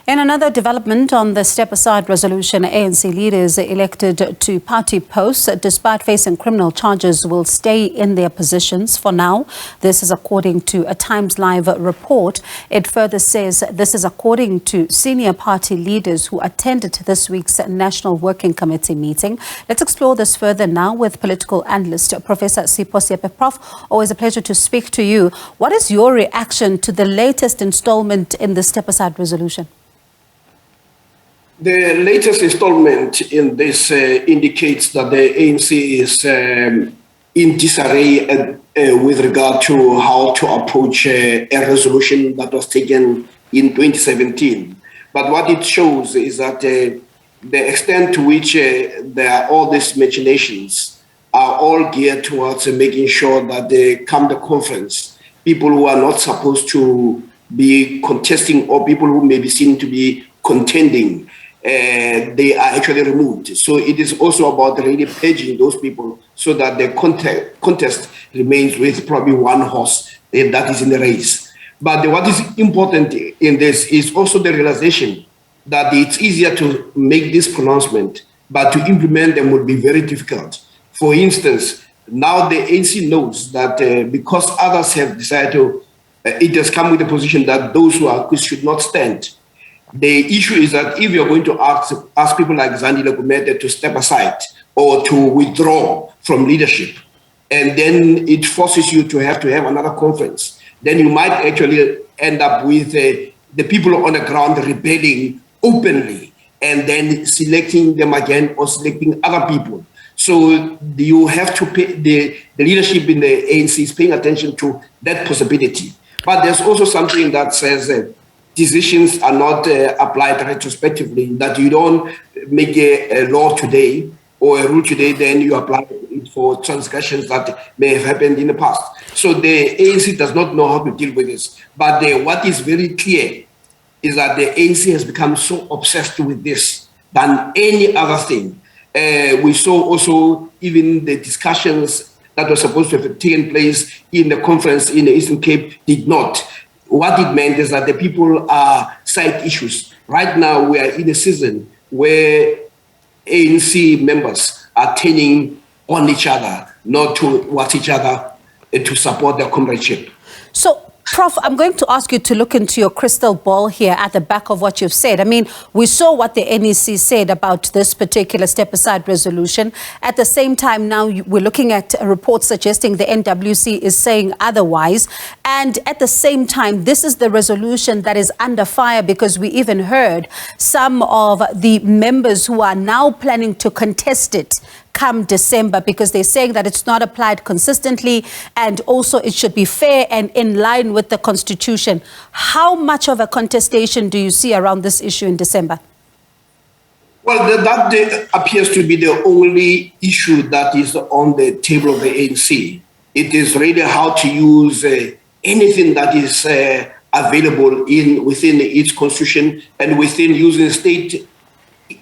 In another development on the step-aside resolution, ANC leaders elected to party posts, despite facing criminal charges, will stay in their positions for now. This is according to a TimesLive report. It further says this is according to senior party leaders who attended this week's National Working Committee meeting. Let's explore this further now with political analyst Professor Sipho Seepe. Prof, always a pleasure to speak to you. What is your reaction to the latest installment in the step-aside resolution? The latest installment in this indicates that the ANC is in disarray with regard to how to approach a resolution that was taken in 2017. But what it shows is that the extent to which there are all these machinations are all geared towards making sure that come the conference, people who are not supposed to be contesting or people who may be seen to be contending, they are actually removed. So it is also about really paging those people so that the contest remains with probably one horse that is in the race. But what is important in this is also the realization that it's easier to make this pronouncement, but to implement them would be very difficult. For instance, now the ANC knows that because others have decided to, it has come with the position that those who are accused should not stand. The issue is that if you're going to ask people like Zandile Gumede to step aside or to withdraw from leadership, and then it forces you to have another conference, then you might actually end up with the people on the ground rebelling openly and then selecting them again or selecting other people. So you have to pay, the leadership in the ANC is paying attention to that possibility. But there's also something that says decisions are not applied retrospectively, that you don't make a law today or a rule today, then you apply it for transgressions that may have happened in the past. So the ANC does not know how to deal with this. But what is very clear is that the ANC has become so obsessed with this than any other thing. We saw also even the discussions that were supposed to have taken place in the conference in the Eastern Cape did not. What it meant is that the people are side issues. Right now, we are in a season where ANC members are turning on each other, not towards each other, to support their comradeship. So, Prof, I'm going to ask you to look into your crystal ball here at the back of what you've said. I mean, we saw what the NEC said about this particular step-aside resolution. At the same time, now we're looking at reports suggesting the NWC is saying otherwise. And at the same time, this is the resolution that is under fire, because we even heard some of the members who are now planning to contest it come December, because they're saying that it's not applied consistently and also it should be fair and in line with the Constitution. How much of a contestation do you see around this issue in December? Well, that appears to be the only issue that is on the table of the ANC. It is really how to use anything that is available within its constitution and within using state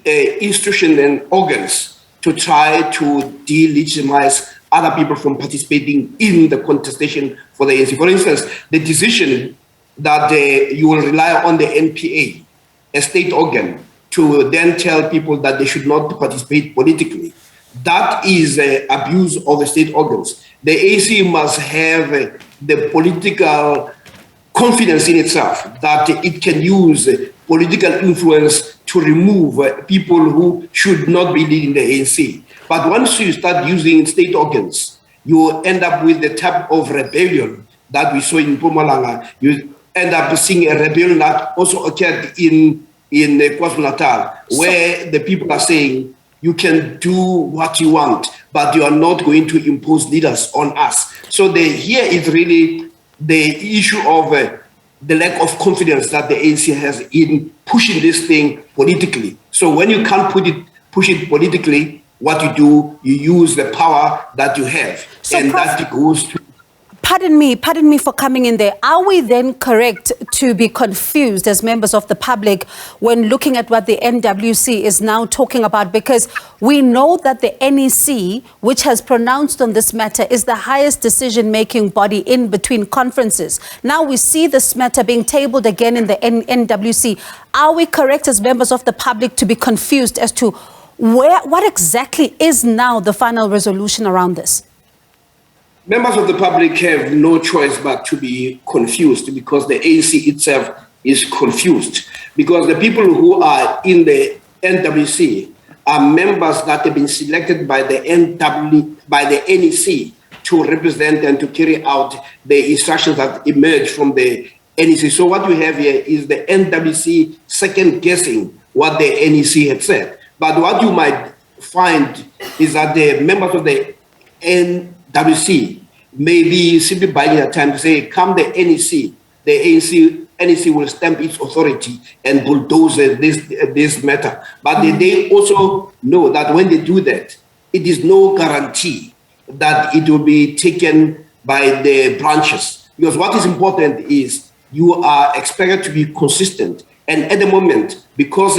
institutions and organs to try to delegitimize other people from participating in the contestation for the ANC. For instance, the decision that you will rely on the NPA, a state organ, to then tell people that they should not participate politically, that is abuse of the state organs. The ANC must have the political confidence in itself that it can use political influence to remove people who should not be leading the ANC. But once you start using state organs, you end up with the type of rebellion that we saw in Mpumalanga. You end up seeing a rebellion that also occurred in KwaZulu-Natal, where the people are saying, you can do what you want, but you are not going to impose leaders on us. So here is really the issue of the lack of confidence that the ANC has in pushing this thing politically. So when you can't push it politically, what you do, you use the power that you have. So and Prof, that goes to pardon me for coming in there. Are we then correct to be confused as members of the public when looking at what the NWC is now talking about? Because we know that the NEC, which has pronounced on this matter, is the highest decision-making body in between conferences. Now we see this matter being tabled again in the NWC. Are we correct as members of the public to be confused as to what exactly is now the final resolution around this? Members of the public have no choice but to be confused, because the ANC itself is confused. Because the people who are in the NWC are members that have been selected by the NEC to represent and to carry out the instructions that emerge from the NEC. So what we have here is the NWC second guessing what the NEC had said. But what you might find is that the members of the NWC may be simply buying their time to say, come the NEC, the NEC will stamp its authority and bulldoze this matter. But they also know that when they do that, it is no guarantee that it will be taken by the branches. Because what is important is you are expected to be consistent. And at the moment, because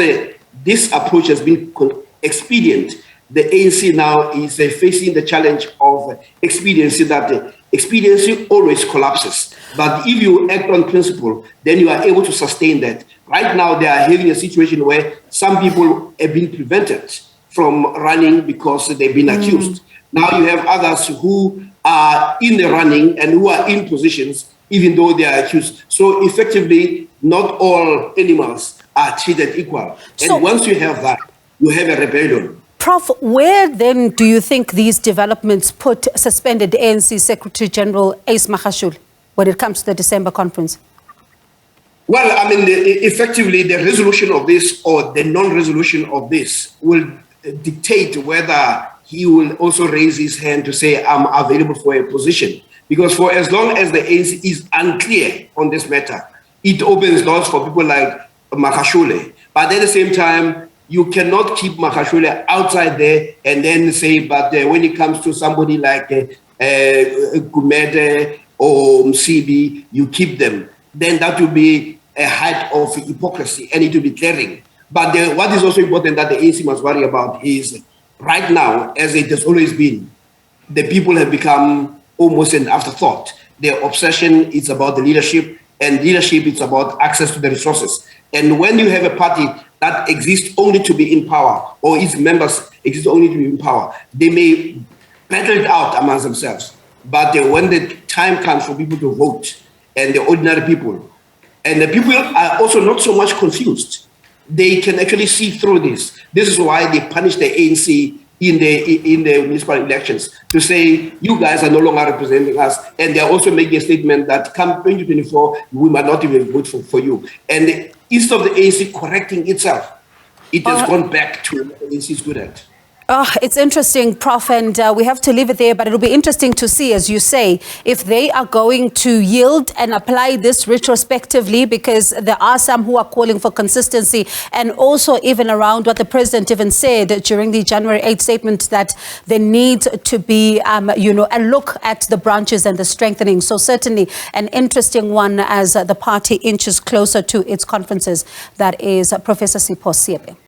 this approach has been expedient, the ANC now is facing the challenge of expediency, that expediency always collapses. But if you act on principle, then you are able to sustain that. Right now, they are having a situation where some people have been prevented from running because they've been accused. Now you have others who are in the running and who are in positions even though they are accused. So effectively, not all animals are treated equal. And once you have that, you have a rebellion. Prof, where then do you think these developments put suspended ANC Secretary General Ace Magashule when it comes to the December conference? Well, I mean, effectively, the resolution of this or the non-resolution of this will dictate whether he will also raise his hand to say, I'm available for a position. Because for as long as the ANC is unclear on this matter, it opens doors for people like Magashule. But at the same time, you cannot keep Magashule outside there and then say, but when it comes to somebody like Gumede or Msibi, you keep them. Then that will be a height of hypocrisy and it will be glaring. But what is also important that the ANC must worry about is right now, as it has always been, the people have become almost an afterthought. Their obsession is about the leadership, and leadership is about access to the resources. And when you have a party that exists only to be in power, or its members exist only to be in power, they may battle it out amongst themselves. But when the time comes for people to vote, and the ordinary people, and the people are also not so much confused, they can actually see through this. This is why they punish the ANC in the municipal elections, to say, you guys are no longer representing us. And they're also making a statement that come 2024, we might not even vote for you. And instead of the ANC correcting itself, it has gone back to what the ANC is good at. It's interesting, Prof, and we have to leave it there, but it'll be interesting to see, as you say, if they are going to yield and apply this retrospectively, because there are some who are calling for consistency, and also even around what the president even said during the January 8th statement, that there needs to be, a look at the branches and the strengthening. So certainly an interesting one as the party inches closer to its conferences. That is Professor Sipho Seepe.